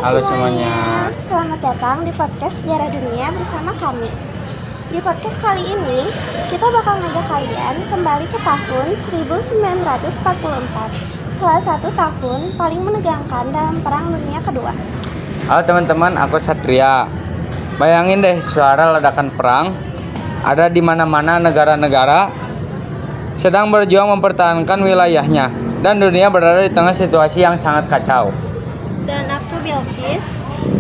Halo semuanya. Selamat datang di podcast Sejarah Dunia bersama kami. Di podcast kali ini, kita bakal ngajak kalian kembali ke tahun 1944, salah satu tahun paling menegangkan dalam Perang Dunia Kedua. Halo teman-teman, aku Satria. Bayangin deh suara ledakan perang ada di mana-mana negara-negara sedang berjuang mempertahankan wilayahnya dan dunia berada di tengah situasi yang sangat kacau. Dan aku Bilkis.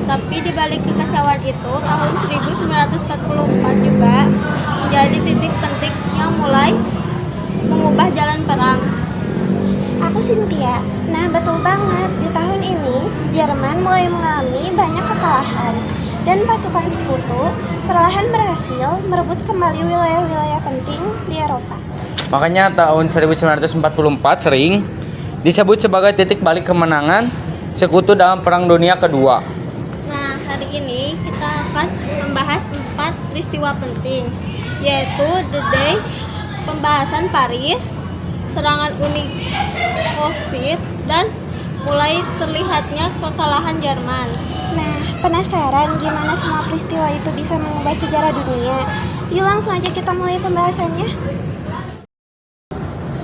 Tapi di balik kekacauan itu, tahun 1944 juga menjadi titik penting yang mulai mengubah jalan perang. Aku Cynthia. Nah, betul banget. Di tahun ini, Jerman mulai mengalami banyak kekalahan dan pasukan sekutu perlahan berhasil merebut kembali wilayah-wilayah penting di Eropa. Makanya tahun 1944 sering disebut sebagai titik balik kemenangan sekutu dalam Perang Dunia Kedua. Nah, hari ini kita akan membahas 4 peristiwa penting, yaitu The Day, pembahasan Paris, serangan Uni Soviet, dan mulai terlihatnya kekalahan Jerman. Nah, penasaran gimana semua peristiwa itu bisa mengubah sejarah dunia? Yuk langsung aja kita mulai pembahasannya.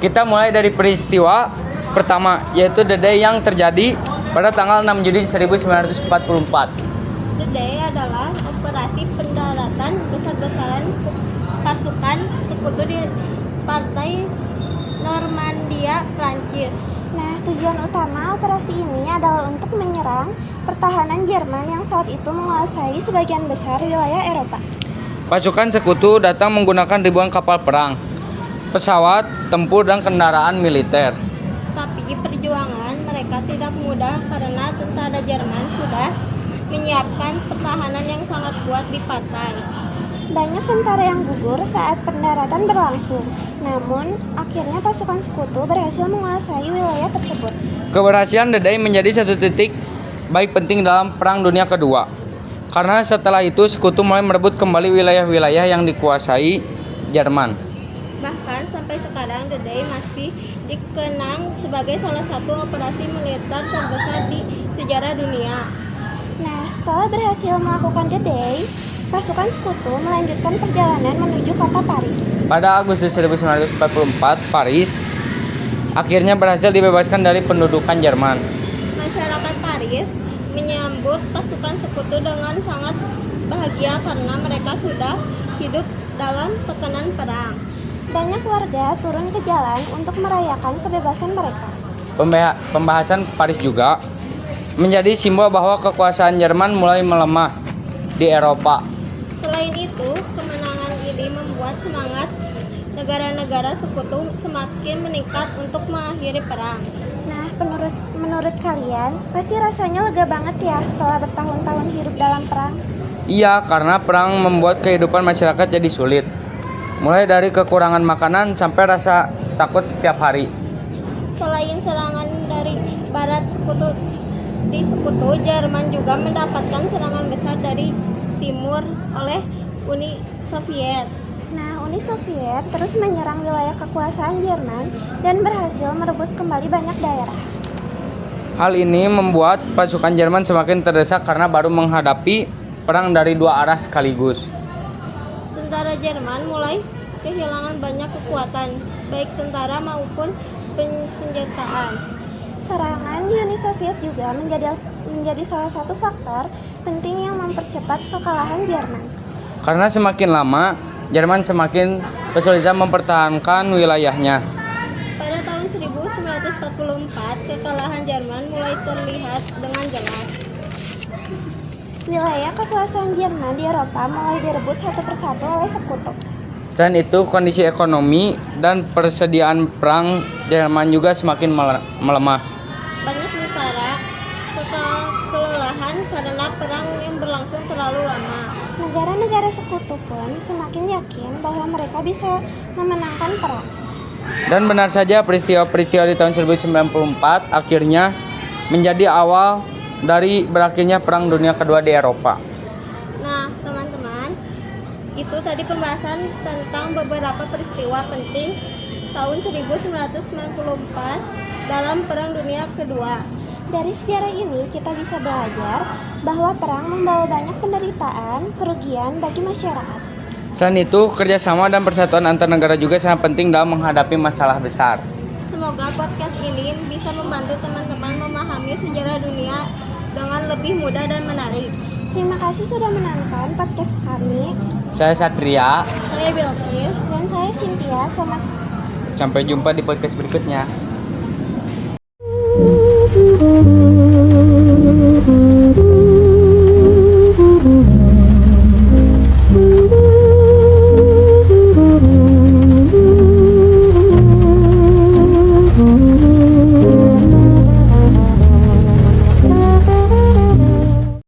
Kita mulai dari peristiwa pertama, yaitu The Day yang terjadi pada tanggal 6 Juni 1944. The Day adalah operasi pendaratan besar-besaran pasukan sekutu di pantai Normandia, Prancis. Nah, tujuan utama operasi ini adalah untuk menyerang pertahanan Jerman yang saat itu menguasai sebagian besar wilayah Eropa. Pasukan sekutu datang menggunakan ribuan kapal perang, pesawat, tempur, dan kendaraan militer. Tapi perjuangan mereka tidak mudah karena tentara Jerman sudah menyiapkan pertahanan yang sangat kuat di pantai. Banyak tentara yang gugur saat pendaratan berlangsung. Namun, akhirnya pasukan sekutu berhasil menguasai wilayah tersebut. Keberhasilan The Day menjadi satu titik baik penting dalam Perang Dunia Kedua. Karena setelah itu sekutu mulai merebut kembali wilayah-wilayah yang dikuasai Jerman. Bahkan sampai sekarang The Day masih dikenang sebagai salah satu operasi militer terbesar di sejarah dunia. Nah, setelah berhasil melakukan The Day, pasukan sekutu melanjutkan perjalanan menuju kota Paris. Pada Agustus 1944, Paris akhirnya berhasil dibebaskan dari pendudukan Jerman. Masyarakat Paris menyambut pasukan sekutu dengan sangat bahagia karena mereka sudah hidup dalam tekanan perang. Banyak warga turun ke jalan untuk merayakan kebebasan mereka. Pembahasan Paris juga menjadi simbol bahwa kekuasaan Jerman mulai melemah di Eropa. Selain itu, kemenangan ini membuat semangat negara-negara sekutu semakin meningkat untuk mengakhiri perang. Nah, menurut kalian, pasti rasanya lega banget ya setelah bertahun-tahun hidup dalam perang. Iya, karena perang membuat kehidupan masyarakat jadi sulit. Mulai dari kekurangan makanan sampai rasa takut setiap hari. Selain serangan dari barat sekutu, Jerman juga mendapatkan serangan besar dari timur oleh Uni Soviet. Nah, Uni Soviet terus menyerang wilayah kekuasaan Jerman dan berhasil merebut kembali banyak daerah. Hal ini membuat pasukan Jerman semakin terdesak karena baru menghadapi perang dari dua arah sekaligus. Tentara Jerman mulai kehilangan banyak kekuatan, baik tentara maupun pensenjataan. Serangan Uni Soviet juga menjadi salah satu faktor penting yang mempercepat kekalahan Jerman. Karena semakin lama, Jerman semakin kesulitan mempertahankan wilayahnya. Pada tahun 1944, kekalahan Jerman mulai terlihat dengan jelas. Wilayah kekuasaan Jerman di Eropa mulai direbut satu persatu oleh sekutu. Selain itu, kondisi ekonomi dan persediaan perang Jerman juga semakin melemah. Banyak tentara kelelahan karena perang yang berlangsung terlalu lama. Negara-negara sekutu pun semakin yakin bahwa mereka bisa memenangkan perang. Dan benar saja peristiwa-peristiwa di tahun 1994 akhirnya menjadi awal dari berakhirnya Perang Dunia Kedua di Eropa. Nah, teman-teman, itu tadi pembahasan tentang beberapa peristiwa penting tahun 1994 dalam Perang Dunia Kedua. Dari sejarah ini kita bisa belajar bahwa perang membawa banyak penderitaan, kerugian bagi masyarakat. Selain itu, kerjasama dan persatuan antar negara juga sangat penting dalam menghadapi masalah besar. Semoga podcast ini bisa membantu teman-teman memahami sejarah dunia dengan lebih mudah dan menarik. Terima kasih sudah menonton podcast kami. Saya Satria, Saya Bilqis. Dan saya Cynthia. Selamat sampai jumpa di podcast berikutnya.